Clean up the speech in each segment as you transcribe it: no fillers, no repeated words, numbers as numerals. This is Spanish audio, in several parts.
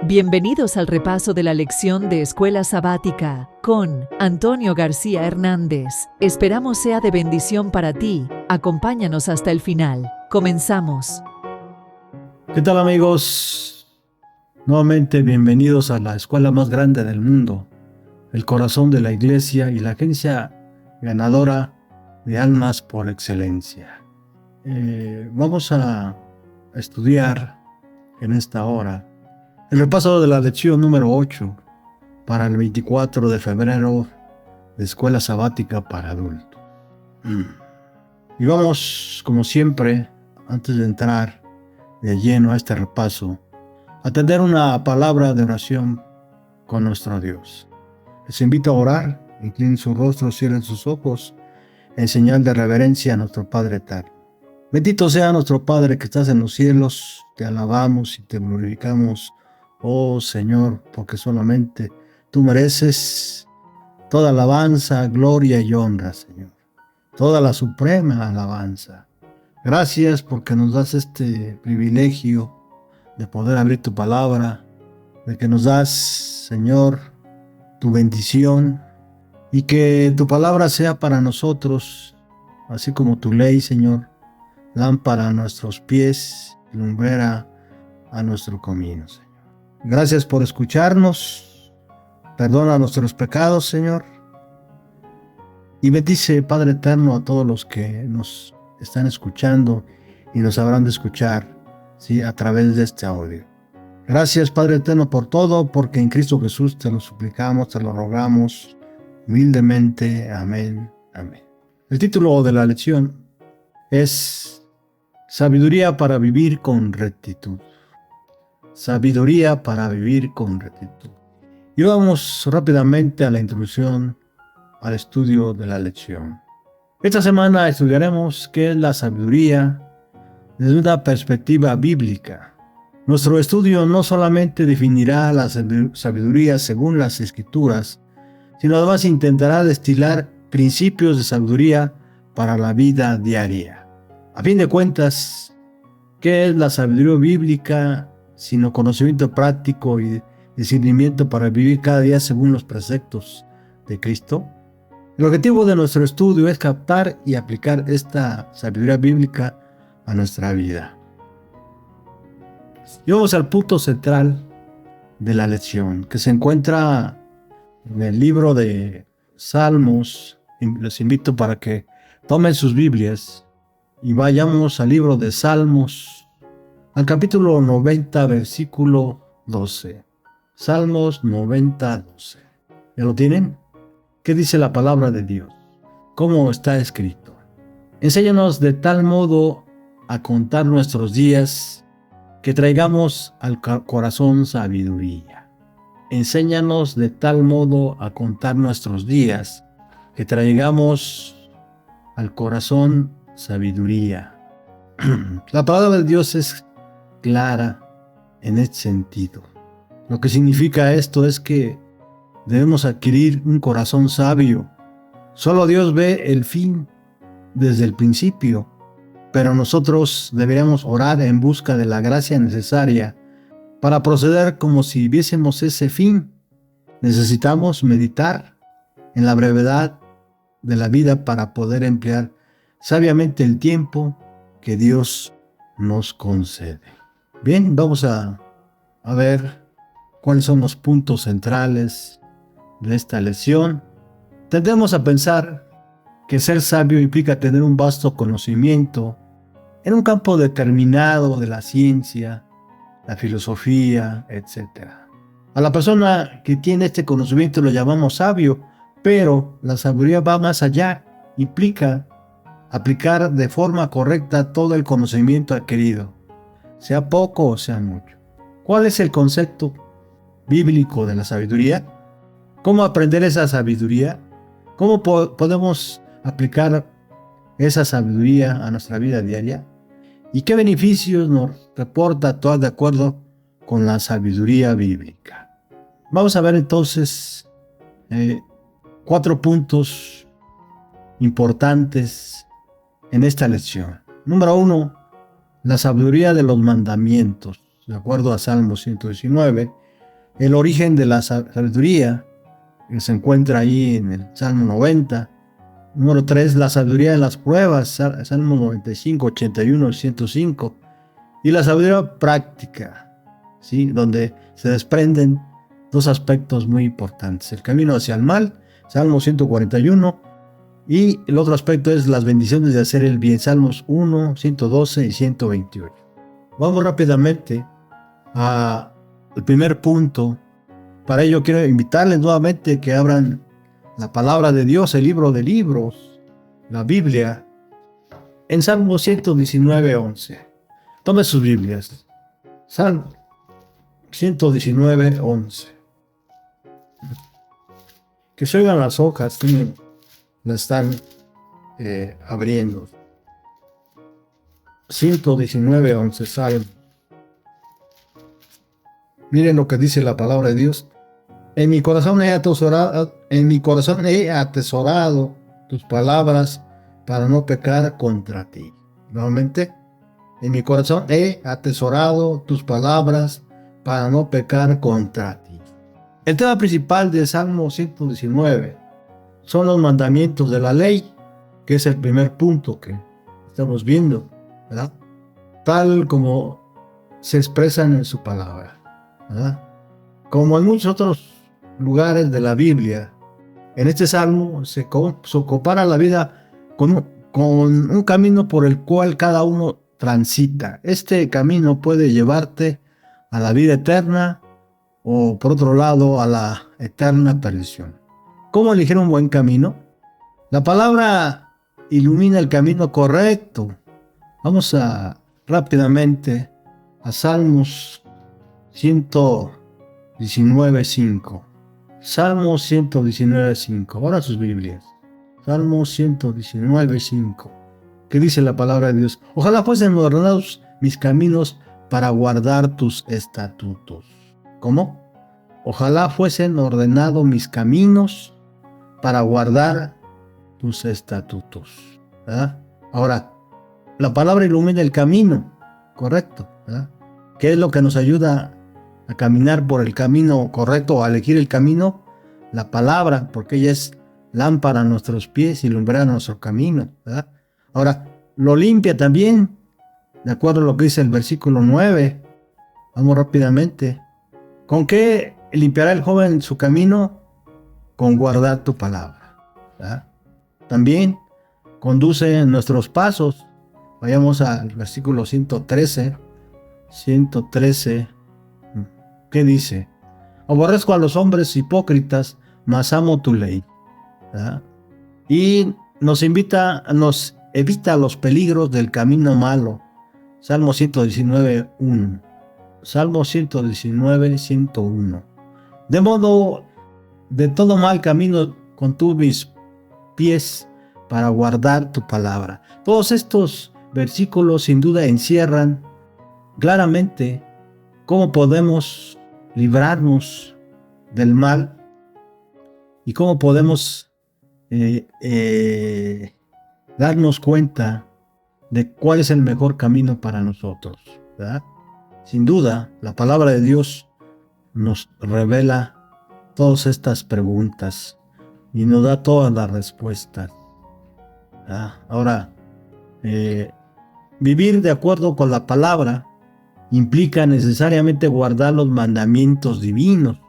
Bienvenidos al repaso de la lección de Escuela Sabática con Antonio García Hernández. Esperamos sea de bendición para ti. Acompáñanos hasta el final. Comenzamos. ¿Qué tal, amigos? Nuevamente bienvenidos a la escuela más grande del mundo, el corazón de la iglesia y la agencia ganadora de almas por excelencia. Vamos a estudiar en esta hora el repaso de la lección número 8 para el 24 de febrero de Escuela Sabática para Adultos. Y vamos, como siempre, antes de entrar de lleno a este repaso, a tener una palabra de oración con nuestro Dios. Les invito a orar, inclinen su rostro, cierren sus ojos, en señal de reverencia a nuestro Padre eterno. Bendito sea nuestro Padre que estás en los cielos, te alabamos y te glorificamos, oh Señor, porque solamente tú mereces toda alabanza, gloria y honra, Señor. Toda la suprema alabanza. Gracias porque nos das este privilegio de poder abrir tu palabra, de que nos das, Señor, tu bendición y que tu palabra sea para nosotros, así como tu ley, Señor, lámpara a nuestros pies, lumbrera a nuestro camino, Señor. Gracias por escucharnos, perdona nuestros pecados, Señor, y bendice, Padre eterno, a todos los que nos están escuchando y nos habrán de escuchar, ¿sí?, a través de este audio. Gracias, Padre eterno, por todo, porque en Cristo Jesús te lo suplicamos, te lo rogamos humildemente. Amén, amén. El título de la lección es Sabiduría para vivir con rectitud. Sabiduría para vivir con rectitud. Y vamos rápidamente a la introducción al estudio de la lección. Esta semana estudiaremos qué es la sabiduría desde una perspectiva bíblica. Nuestro estudio no solamente definirá la sabiduría según las Escrituras, sino además intentará destilar principios de sabiduría para la vida diaria. A fin de cuentas, ¿qué es la sabiduría bíblica sino conocimiento práctico y discernimiento para vivir cada día según los preceptos de Cristo? El objetivo de nuestro estudio es captar y aplicar esta sabiduría bíblica a nuestra vida. Y vamos al punto central de la lección, que se encuentra en el libro de Salmos. Les invito para que tomen sus Biblias y vayamos al libro de Salmos, al capítulo 90, versículo 12. Salmos 90, 12. ¿Ya lo tienen? ¿Qué dice la palabra de Dios? ¿Cómo está escrito? Enséñanos de tal modo a contar nuestros días que traigamos al corazón sabiduría. Enséñanos de tal modo a contar nuestros días que traigamos al corazón sabiduría. La palabra de Dios es clara en este sentido. Lo que significa esto es que debemos adquirir un corazón sabio. Solo Dios ve el fin desde el principio, pero nosotros deberíamos orar en busca de la gracia necesaria para proceder como si viésemos ese fin. Necesitamos meditar en la brevedad de la vida para poder emplear sabiamente el tiempo que Dios nos concede. Bien, vamos a ver cuáles son los puntos centrales de esta lección. Tendemos a pensar que ser sabio implica tener un vasto conocimiento en un campo determinado de la ciencia, la filosofía, etc. A la persona que tiene este conocimiento lo llamamos sabio, pero la sabiduría va más allá, implica aplicar de forma correcta todo el conocimiento adquirido, sea poco o sea mucho. ¿Cuál es el concepto bíblico de la sabiduría? ¿Cómo aprender esa sabiduría? ¿Cómo podemos aplicar esa sabiduría a nuestra vida diaria? ¿Y qué beneficios nos reporta todo de acuerdo con la sabiduría bíblica? Vamos a ver entonces 4 puntos importantes en esta lección. Número 1, la sabiduría de los mandamientos. De acuerdo a Salmo 119, el origen de la sabiduría, que se encuentra ahí en el Salmo 90. Número 3, la sabiduría en las pruebas, Salmo 95, 81, 105. Y la sabiduría práctica, ¿sí? Donde se desprenden dos aspectos muy importantes: el camino hacia el mal, Salmo 141, y el otro aspecto es las bendiciones de hacer el bien, Salmos 1, 112 y 128. Vamos rápidamente al primer punto. Para ello quiero invitarles nuevamente que abran la palabra de Dios, el libro de libros, la Biblia, en Salmo 119, 11. Tome sus Biblias. Salmo 119, 11. Que se oigan las hojas, que la están abriendo. 119, 11, Salmo. Miren lo que dice la palabra de Dios. En mi corazón he atesorado tus palabras para no pecar contra ti. Nuevamente, en mi corazón he atesorado tus palabras para no pecar contra ti. El tema principal del Salmo 119 son los mandamientos de la ley, que es el primer punto que estamos viendo, ¿verdad? Tal como se expresan en su palabra, ¿verdad? Como en muchos otros lugares de la Biblia, en este salmo se compara la vida con un camino por el cual cada uno transita. Este camino puede llevarte a la vida eterna o, por otro lado, a la eterna perdición. ¿Cómo elegir un buen camino? La palabra ilumina el camino correcto. Vamos rápidamente a Salmos 119:5. Salmo 119:5. Ahora sus Biblias. Salmo 119:5. ¿Qué dice la palabra de Dios? Ojalá fuesen ordenados mis caminos para guardar tus estatutos. ¿Cómo? Ojalá fuesen ordenados mis caminos para guardar tus estatutos. ¿Verdad? Ahora, la palabra ilumina el camino, correcto, ¿verdad? ¿Qué es lo que nos ayuda a caminar por el camino correcto o a elegir el camino? La palabra, porque ella es lámpara a nuestros pies y lumbrera a nuestro camino, ¿verdad? Ahora, lo limpia también, de acuerdo a lo que dice el versículo 9. Vamos rápidamente. ¿Con qué limpiará el joven su camino? Con guardar tu palabra, ¿verdad? También conduce nuestros pasos. Vayamos al versículo 113. 113. ¿Qué dice? Aborrezco a los hombres hipócritas, mas amo tu ley, ¿verdad? Y nos evita los peligros del camino malo. Salmo 119:1. Salmo 119:101. De modo, de todo mal camino contuve mis pies para guardar tu palabra. Todos estos versículos sin duda encierran claramente cómo podemos librarnos del mal y cómo podemos darnos cuenta de cuál es el mejor camino para nosotros, ¿verdad? Sin duda, la palabra de Dios nos revela todas estas preguntas y nos da todas las respuestas, ¿verdad? Ahora, vivir de acuerdo con la palabra implica necesariamente guardar los mandamientos divinos.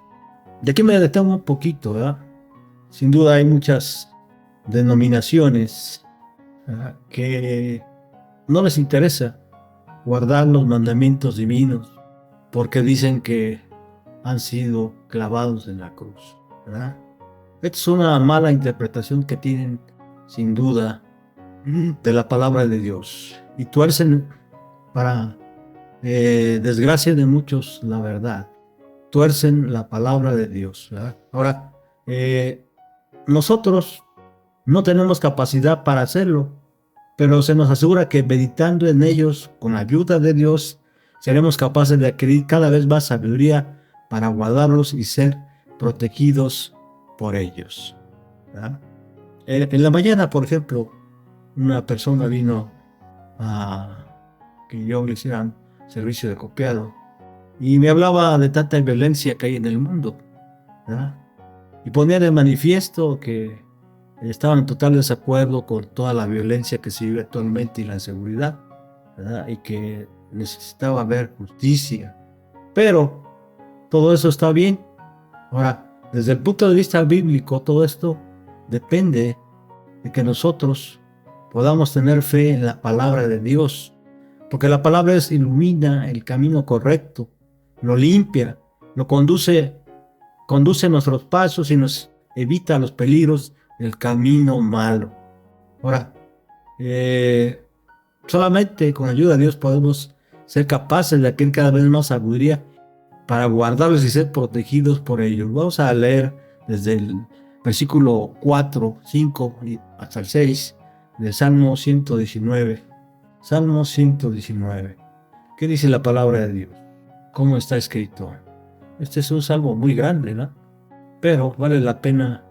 Y aquí me detengo un poquito, ¿verdad? Sin duda hay muchas denominaciones, ¿verdad?, que no les interesa guardar los mandamientos divinos porque dicen que han sido clavados en la cruz, ¿verdad? Esta es una mala interpretación que tienen, sin duda, de la palabra de Dios y tuercen, para desgracia de muchos, la verdad. Tuercen la palabra de Dios, ¿verdad? Ahora, nosotros no tenemos capacidad para hacerlo, pero se nos asegura que meditando en ellos, con la ayuda de Dios, seremos capaces de adquirir cada vez más sabiduría para guardarlos y ser protegidos por ellos, ¿verdad? En la mañana, por ejemplo, una persona vino a que yo le hiciera un servicio de copiado y me hablaba de tanta violencia que hay en el mundo, ¿verdad? Y ponía de manifiesto que estaban en total desacuerdo con toda la violencia que se vive actualmente y la inseguridad, ¿verdad? Y que necesitaba haber justicia. Pero todo eso está bien. Ahora, desde el punto de vista bíblico, todo esto depende de que nosotros podamos tener fe en la palabra de Dios, porque la palabra ilumina el camino correcto, lo limpia, lo conduce nuestros pasos y nos evita los peligros del camino malo. Ahora, solamente con la ayuda de Dios podemos ser capaces de adquirir cada vez más sabiduría para guardarlos y ser protegidos por ellos. Vamos a leer desde el versículo 4, 5 hasta el 6 del Salmo 119. Salmo 119. ¿Qué dice la palabra de Dios? ¿Cómo está escrito? Este es un salmo muy grande, ¿no? Pero vale la pena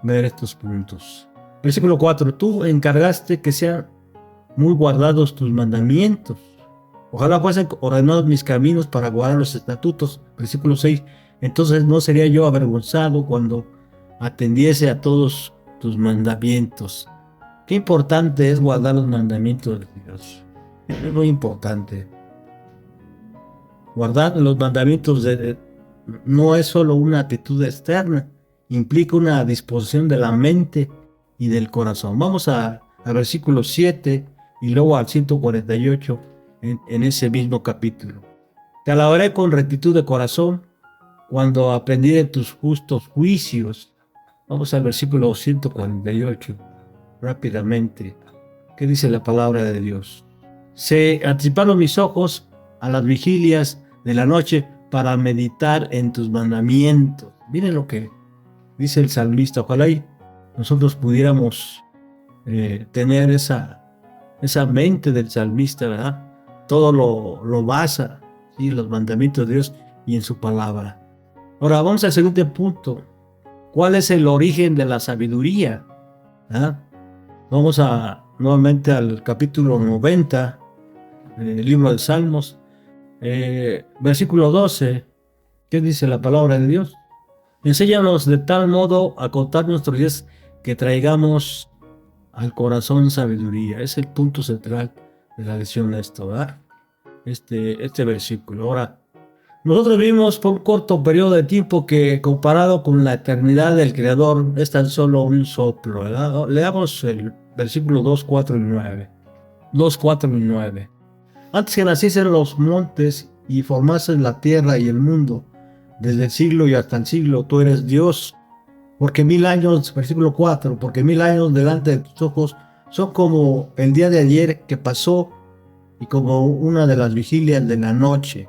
ver estos puntos. Versículo 4. Tú encargaste que sean muy guardados tus mandamientos. Ojalá fuesen ordenados mis caminos para guardar los estatutos. Versículo 6. Entonces no sería yo avergonzado cuando atendiese a todos tus mandamientos. Qué importante es guardar los mandamientos de Dios. Es muy importante. Guardar los mandamientos no es solo una actitud externa, implica una disposición de la mente y del corazón. Vamos al versículo 7 y luego al 148 en ese mismo capítulo. Te alabaré con rectitud de corazón cuando aprendiere tus justos juicios. Vamos al versículo 148 rápidamente. ¿Qué dice la palabra de Dios? Se anticiparon mis ojos a las vigilias de la noche para meditar en tus mandamientos. Miren lo que dice el salmista. Ojalá y nosotros pudiéramos tener esa mente del salmista, ¿verdad? Todo lo basa, ¿sí? Los mandamientos de Dios y en su palabra. Ahora vamos al segundo punto. ¿Cuál es el origen de la sabiduría? ¿Ah? Vamos nuevamente al capítulo 90 del libro de Salmos, versículo 12. ¿Qué dice la palabra de Dios? Enséñanos de tal modo a contar nuestros días que traigamos al corazón sabiduría. Es el punto central de la lección de esto, ¿verdad? Este versículo. Ahora, nosotros vivimos por un corto periodo de tiempo que comparado con la eternidad del Creador es tan solo un soplo, ¿verdad? Leamos el versículo 2, 4 y 9. 2, 4 y 9. Antes que naciesen los montes y formasen la tierra y el mundo, desde el siglo y hasta el siglo, tú eres Dios. Porque 1000 años, versículo 4, porque 1000 años delante de tus ojos son como el día de ayer que pasó y como una de las vigilias de la noche.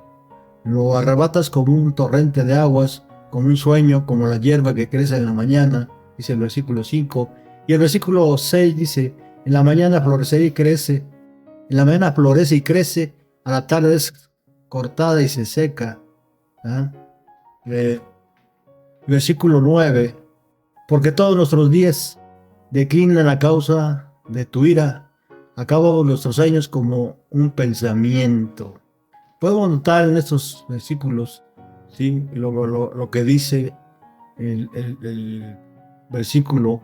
Lo arrebatas como un torrente de aguas, como un sueño, como la hierba que crece en la mañana, dice el versículo 5. Y el versículo 6 dice, en la mañana florecerá y crece, en la mañana florece y crece, a la tarde es cortada y se seca. ¿Ah? Versículo 9, porque todos nuestros días declinan a causa de tu ira, acabamos nuestros años como un pensamiento. Podemos notar en estos versículos, ¿sí? Lo que dice el versículo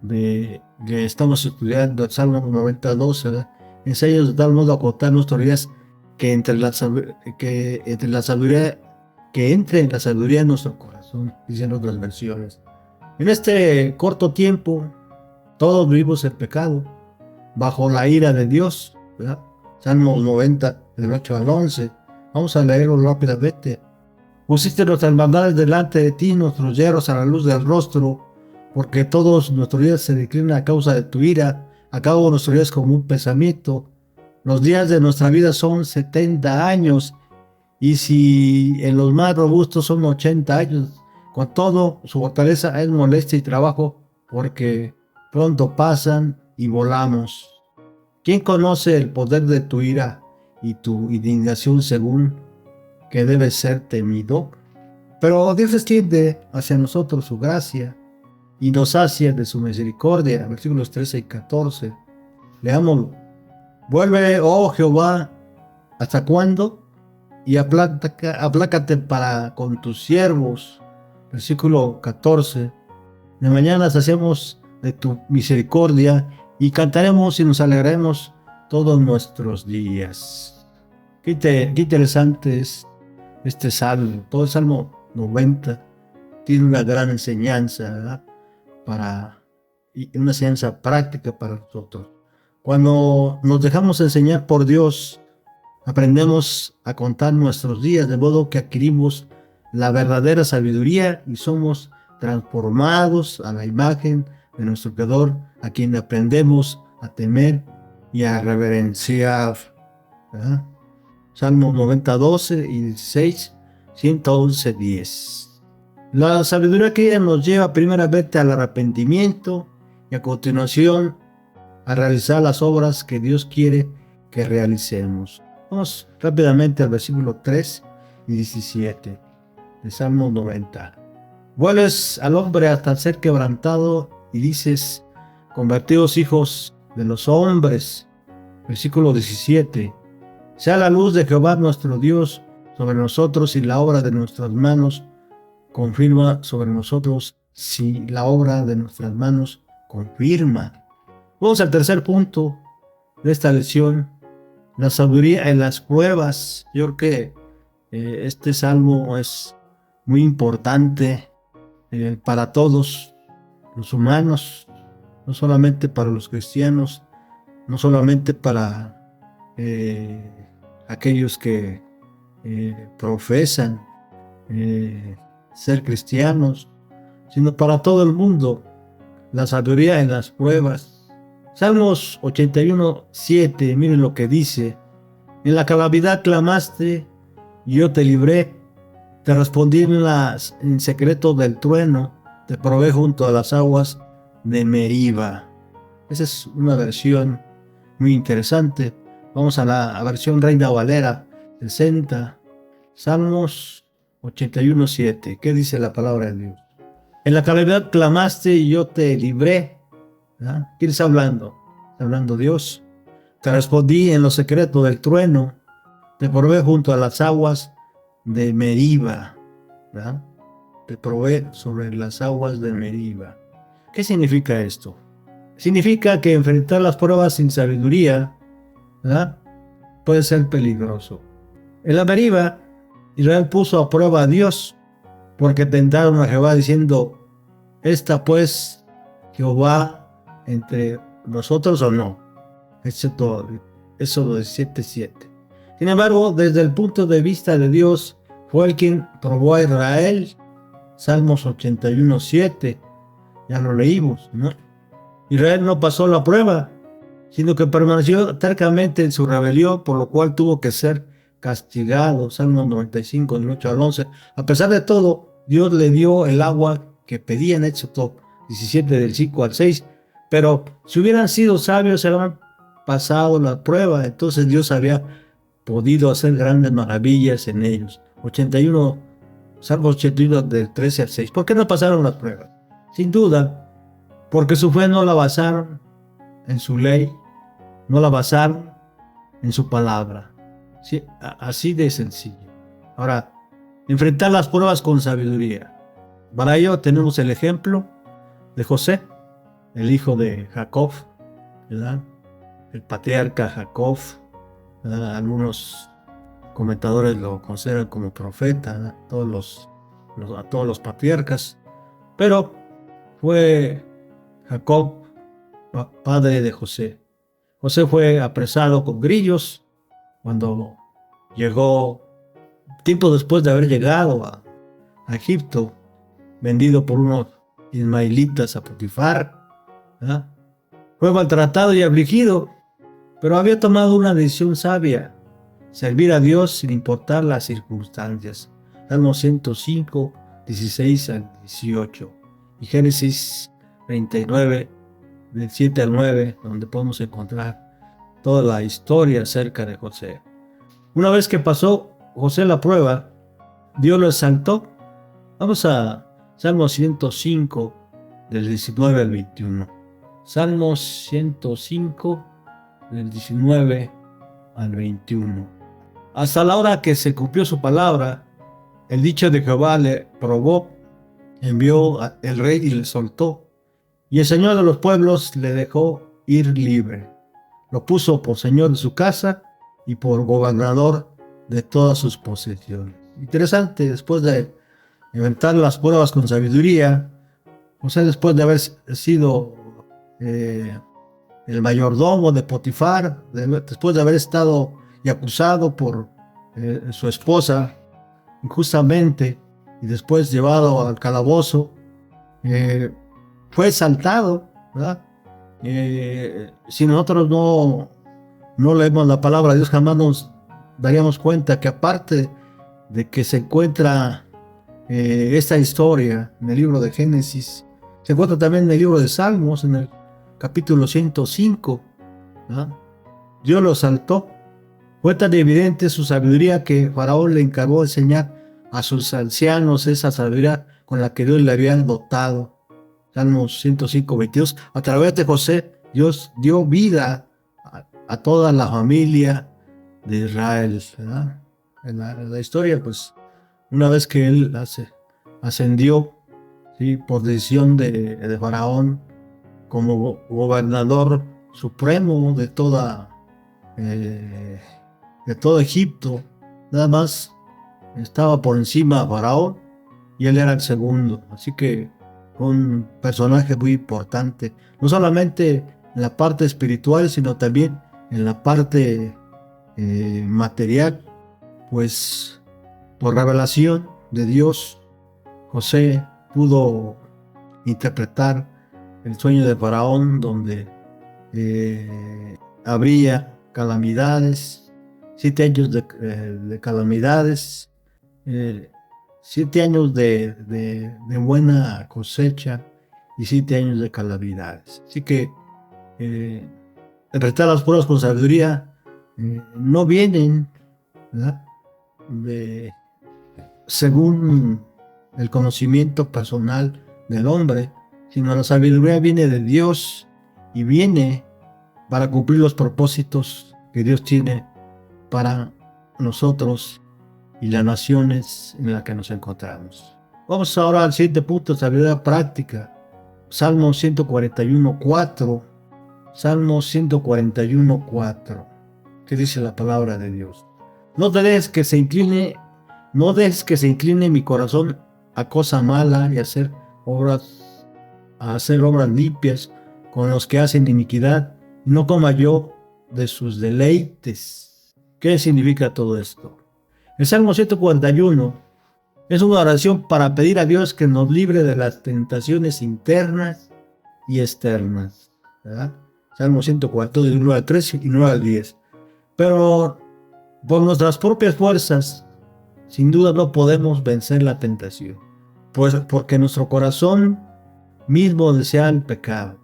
que estamos estudiando, el Salmo 92, ¿verdad? Enséñanos de tal modo a contar nuestros días que entre la sabiduría que entre en la sabiduría en nuestro corazón, dicen otras versiones. En este corto tiempo, todos vivimos en pecado, bajo la ira de Dios, ¿verdad? Salmo 90, del 8 al 11. Vamos a leerlo rápidamente. Pusiste nuestras maldades delante de ti, nuestros yerros a la luz del rostro, porque todos nuestros días se declinan a causa de tu ira, acabo nuestros días como un pensamiento. Los días de nuestra vida son 70 años, y si en los más robustos son 80 años, con todo su fortaleza es molestia y trabajo, porque pronto pasan y volamos. ¿Quién conoce el poder de tu ira y tu indignación según que debe ser temido? Pero Dios extiende hacia nosotros su gracia y nos sacia de su misericordia. Versículos 13 y 14. Leámoslo. Vuelve, oh Jehová, ¿hasta cuándo? y aplácate para con tus siervos. Versículo 14. De mañana saciemos de tu misericordia y cantaremos y nos alegraremos todos nuestros días. Qué interesante es este salmo. Todo el Salmo 90 tiene una gran enseñanza, ¿verdad? Y una enseñanza práctica para nosotros. Cuando nos dejamos enseñar por Dios, aprendemos a contar nuestros días, de modo que adquirimos la verdadera sabiduría y somos transformados a la imagen de nuestro Creador, a quien aprendemos a temer y a reverenciar, ¿verdad? Salmo 90, 12 y 16, 111, 10. La sabiduría que ella nos lleva primeramente al arrepentimiento y a continuación a realizar las obras que Dios quiere que realicemos. Vamos rápidamente al versículo 3 y 17 de Salmo 90. Vuelves al hombre hasta ser quebrantado y dices, convertidos hijos de los hombres. Versículo 17. Sea la luz de Jehová nuestro Dios sobre nosotros y la obra de nuestras manos confirma sobre nosotros, si la obra de nuestras manos confirma. Vamos al tercer punto de esta lección, la sabiduría en las pruebas. Yo creo que este salmo es muy importante para todos los humanos, no solamente para los cristianos, no solamente para aquellos que profesan ser cristianos, sino para todo el mundo. La sabiduría en las pruebas. Salmos 81, 7, miren lo que dice: en la calamidad clamaste y yo te libré, te respondí en secreto del trueno, te probé junto a las aguas de Meriba. Esa es una versión muy interesante. Vamos a la versión Reina Valera 60, Salmos 81, 7. ¿Qué dice la palabra de Dios? En la calamidad clamaste y yo te libré. ¿Verdad? ¿Quién está hablando? Está hablando Dios. Te respondí en lo secreto del trueno, te probé junto a las aguas de Meriba. ¿Verdad? Te probé sobre las aguas de Meriba. ¿Qué significa esto? Significa que enfrentar las pruebas sin sabiduría, ¿verdad?, puede ser peligroso. En la Meriba, Israel puso a prueba a Dios, porque tentaron a Jehová diciendo, ¿está pues Jehová entre nosotros o no? Éxodo 17:7. Sin embargo, desde el punto de vista de Dios, fue el quien probó a Israel. Salmos 81:7. Ya lo leímos, ¿no? Israel no pasó la prueba, sino que permaneció tercamente en su rebelión, por lo cual tuvo que ser castigado. Salmo 95, del 8 al 11. A pesar de todo, Dios le dio el agua que pedía en Éxodo 17, del 5 al 6. Pero si hubieran sido sabios, se habían pasado la prueba. Entonces Dios había podido hacer grandes maravillas en ellos. Salmo 81, del 13 al 6. ¿Por qué no pasaron las pruebas? Sin duda, porque su fe no la basaron en su ley, no la basaron en su palabra. Sí, así de sencillo. Ahora, enfrentar las pruebas con sabiduría. Para ello tenemos el ejemplo de José, el hijo de Jacob, ¿verdad? El patriarca Jacob, ¿verdad? Algunos comentadores lo consideran como profeta, ¿verdad? A todos los patriarcas, pero fue Jacob padre de José. José fue apresado con grillos cuando llegó, tiempo después de haber llegado a Egipto, vendido por unos ismaelitas a Potifar, ¿verdad? Fue maltratado y afligido, pero había tomado una decisión sabia: servir a Dios sin importar las circunstancias. Salmo 105, 16 al 18 y Génesis 29, del 7 al 9, donde podemos encontrar toda la historia acerca de José. Una vez que pasó José la prueba, Dios lo exaltó. Vamos a Salmo 105, del 19 al 21. Salmo 105, del 19 al 21. hasta la hora que se cumplió su palabra, el dicho de Jehová le probó, envió el rey y le soltó. Y el Señor de los pueblos le dejó ir libre. Lo puso por señor de su casa y por gobernador de todas sus posesiones. Interesante, después de inventar las pruebas con sabiduría, José, después de haber sido el mayordomo de Potifar, después de haber estado y acusado por su esposa injustamente y después llevado al calabozo, fue exaltado, ¿verdad? Si nosotros no leemos la palabra de Dios, jamás nos daríamos cuenta que aparte de que se encuentra esta historia en el libro de Génesis, se encuentra también en el libro de Salmos, en el capítulo 105, ¿verdad? Dios lo exaltó. Fue tan evidente su sabiduría que Faraón le encargó enseñar a sus ancianos esa sabiduría con la que Dios le había dotado. Salmos 105, 22. A través de José, Dios dio vida a toda la familia de Israel, ¿verdad? En la historia, pues, una vez que él ascendió, ¿sí?, por decisión de Faraón, como gobernador supremo de todo Egipto, nada más estaba por encima de Faraón y él era el segundo. Así que un personaje muy importante, no solamente en la parte espiritual, sino también en la parte material, pues por revelación de Dios, José pudo interpretar el sueño de Faraón, donde habría calamidades, 7 años de calamidades, 7 años de buena cosecha y 7 años de calamidades. Así que interpretar las pruebas con sabiduría no vienen, ¿verdad?, según el conocimiento personal del hombre, sino la sabiduría viene de Dios y viene para cumplir los propósitos que Dios tiene para nosotros y las naciones en las que nos encontramos. Vamos ahora al siguiente punto, sabiduría práctica. Salmo 141:4. Salmo 141:4. ¿Qué dice la palabra de Dios? No dejes que se incline mi corazón a cosa mala y a hacer obras limpias con los que hacen iniquidad, y no coma yo de sus deleites. ¿Qué significa todo esto? El Salmo 141 es una oración para pedir a Dios que nos libre de las tentaciones internas y externas, ¿verdad? Salmo 141, 9 al 13 y 9 al 10. Pero por nuestras propias fuerzas, sin duda no podemos vencer la tentación, pues porque nuestro corazón mismo desea el pecado.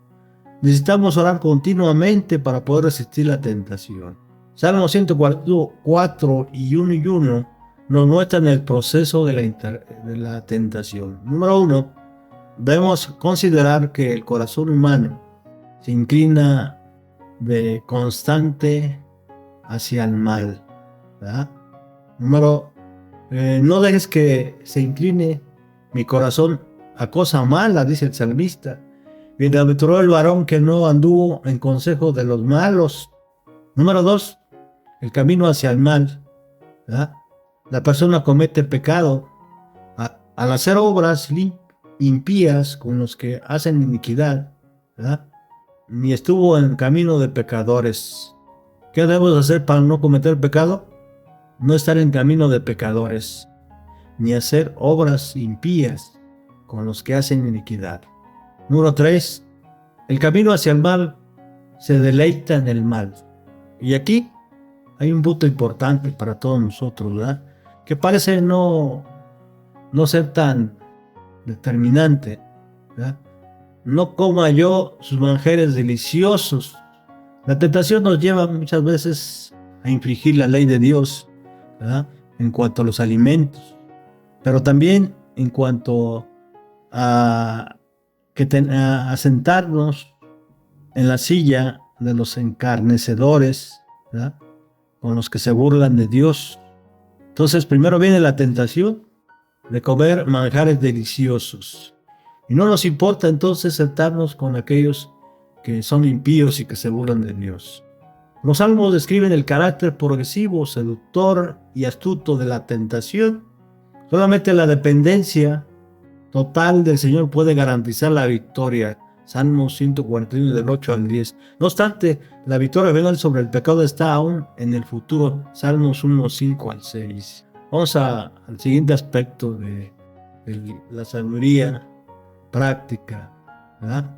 Necesitamos orar continuamente para poder resistir la tentación. Salmo 144 y 1 nos muestran el proceso de la tentación. Número 1, debemos considerar que el corazón humano se inclina de constante hacia el mal, ¿verdad? No dejes que se incline mi corazón a cosa mala, dice el salmista. Bienaventurado el varón que no anduvo en consejo de los malos. Número 2, el camino hacia el mal, ¿verdad? La persona comete pecado al hacer obras impías con los que hacen iniquidad, ¿verdad? Ni estuvo en camino de pecadores. ¿Qué debemos hacer para no cometer pecado? No estar en camino de pecadores, ni hacer obras impías con los que hacen iniquidad. Número 3, el camino hacia el mal se deleita en el mal. Y aquí hay un punto importante para todos nosotros, ¿verdad?, que parece no ser tan determinante, ¿verdad? No coma yo sus manjares deliciosos. La tentación nos lleva muchas veces a infringir la ley de Dios, ¿verdad?, en cuanto a los alimentos, pero también en cuanto a sentarnos en la silla de los encarnecedores, ¿verdad?, con los que se burlan de Dios, Entonces, primero viene la tentación de comer manjares deliciosos. Y no nos importa entonces sentarnos con aquellos que son impíos y que se burlan de Dios. Los salmos describen el carácter progresivo, seductor y astuto de la tentación. Solamente la dependencia total del Señor puede garantizar la victoria. Salmo 141 del 8 al 10. No obstante, la victoria venal sobre el pecado está aún en el futuro. Salmos 1, 5 al 6. Vamos al siguiente aspecto de la sabiduría práctica, ¿verdad?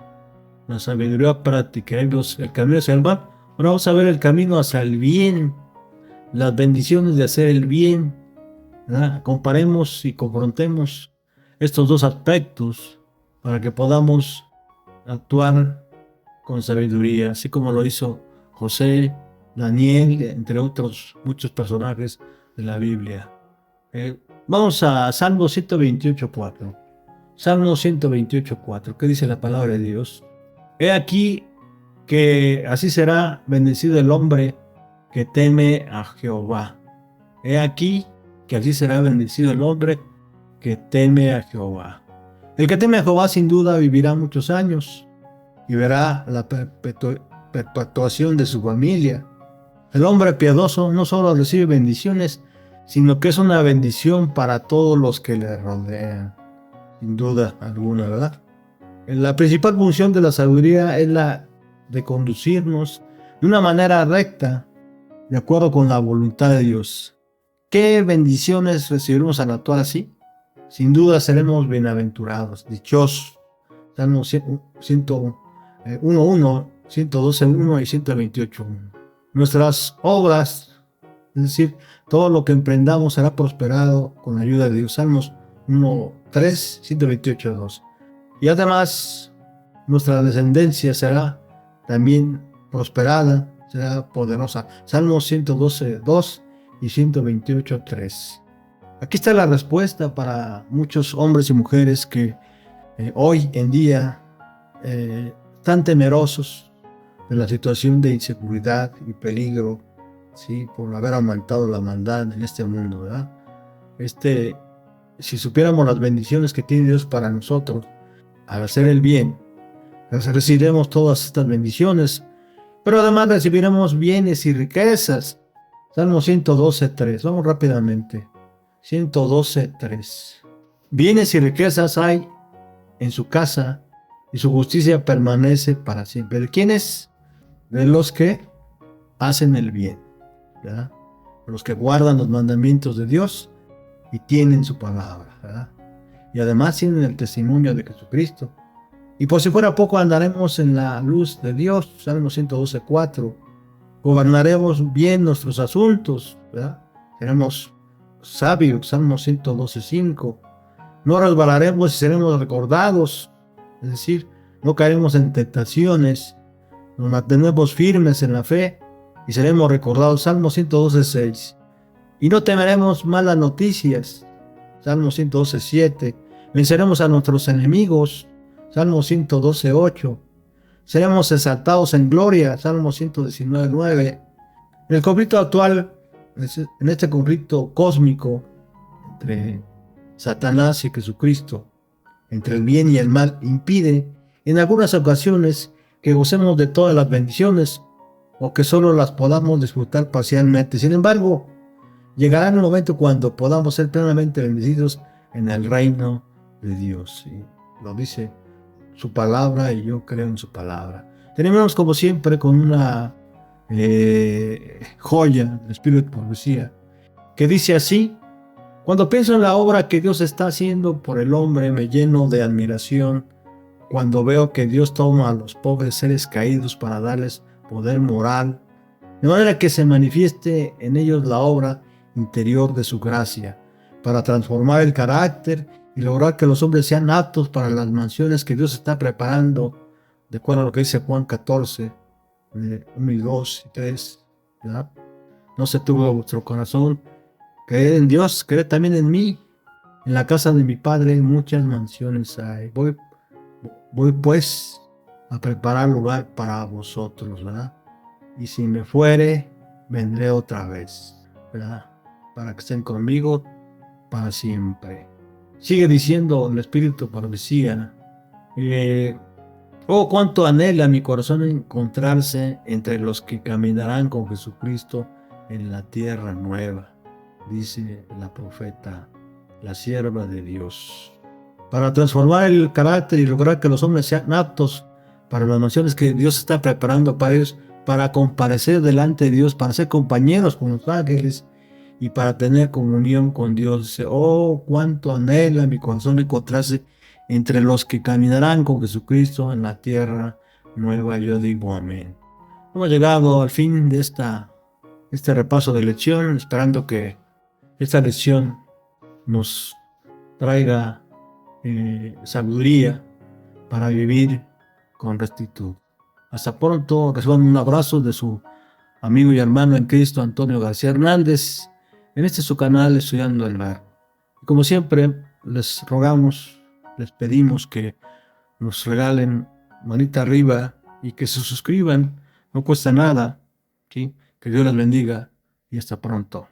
La sabiduría práctica, el camino hacia el mal. Ahora vamos a ver el camino hacia el bien, las bendiciones de hacer el bien, ¿verdad? Comparemos y confrontemos estos dos aspectos para que podamos actuar con sabiduría, así como lo hizo José, Daniel, entre otros muchos personajes de la Biblia. Vamos a Salmo 128.4. Salmo 128.4. ¿Qué dice la palabra de Dios? He aquí que así será bendecido el hombre que teme a Jehová. He aquí que así será bendecido el hombre que teme a Jehová. El que teme a Jehová sin duda vivirá muchos años y verá la perpetuación de su familia. El hombre piadoso no solo recibe bendiciones, sino que es una bendición para todos los que le rodean, sin duda alguna, ¿verdad? La principal función de la sabiduría es la de conducirnos de una manera recta, de acuerdo con la voluntad de Dios. ¿Qué bendiciones recibiremos al actuar así? Sin duda seremos bienaventurados, dichosos. Salmo 101.1, 112.1 y 128.1. Nuestras obras, es decir, todo lo que emprendamos será prosperado con la ayuda de Dios. Salmos 1.3, 128.2. Y además, nuestra descendencia será también prosperada, será poderosa. Salmos 112.2 y 128.3. Aquí está la respuesta para muchos hombres y mujeres que hoy en día están temerosos de la situación de inseguridad y peligro, ¿sí? Por haber aumentado la maldad en este mundo, ¿verdad? Si supiéramos las bendiciones que tiene Dios para nosotros al hacer el bien, recibiremos todas estas bendiciones, pero además recibiremos bienes y riquezas. Salmo 112.3. Vamos rápidamente. 112.3. Bienes y riquezas hay en su casa y su justicia permanece para siempre. ¿De quiénes? De los que hacen el bien, ¿verdad? Los que guardan los mandamientos de Dios y tienen su palabra, ¿verdad? Y además tienen el testimonio de Jesucristo. Y por si fuera poco, andaremos en la luz de Dios. Salmo 112.4. Gobernaremos bien nuestros asuntos, ¿verdad? Seremos sabios. Salmo 112.5. No resbalaremos y seremos recordados. Es decir, no caeremos en tentaciones. Nos mantenemos firmes en la fe y seremos recordados. Salmo 112.6. Y no temeremos malas noticias. Salmo 112.7. Venceremos a nuestros enemigos. Salmo 112.8. Seremos exaltados en gloria. Salmo 119.9. En el conflicto actual, en este conflicto cósmico entre Satanás y Jesucristo, entre el bien y el mal, impide en algunas ocasiones que gocemos de todas las bendiciones o que solo las podamos disfrutar parcialmente. Sin embargo, llegará el momento cuando podamos ser plenamente bendecidos en el reino de Dios. ¿Sí? Lo dice su palabra y yo creo en su palabra. Terminamos como siempre con una joya del Espíritu de Profecía que dice así: cuando pienso en la obra que Dios está haciendo por el hombre, me lleno de admiración cuando veo que Dios toma a los pobres seres caídos para darles poder moral, de manera que se manifieste en ellos la obra interior de su gracia, para transformar el carácter y lograr que los hombres sean aptos para las mansiones que Dios está preparando, de acuerdo a lo que dice Juan 14, 1 y 2 y 3, ¿verdad? No se turbe vuestro corazón, creed en Dios, creed también en mí. En la casa de mi Padre muchas mansiones hay. Voy pues a preparar lugar para vosotros, ¿verdad? Y si me fuere, vendré otra vez, ¿verdad? para que estén conmigo para siempre. Sigue diciendo el Espíritu por Mesía, oh, cuánto anhela mi corazón encontrarse entre los que caminarán con Jesucristo en la tierra nueva, dice la profeta, la sierva de Dios. Para transformar el carácter y lograr que los hombres sean aptos para las naciones que Dios está preparando para ellos, para comparecer delante de Dios, para ser compañeros con los ángeles y para tener comunión con Dios. Dice, oh, cuánto anhela mi corazón encontrarse entre los que caminarán con Jesucristo en la tierra nueva. Yo digo amén. Hemos llegado al fin de este repaso de lección, esperando que esta lección nos traiga sabiduría para vivir con rectitud. Hasta pronto, reciban un abrazo de su amigo y hermano en Cristo, Antonio García Hernández, en este su canal Estudiando el Verbo. Y como siempre, les rogamos, les pedimos que nos regalen manita arriba y que se suscriban, no cuesta nada, ¿sí? Que Dios les bendiga y hasta pronto.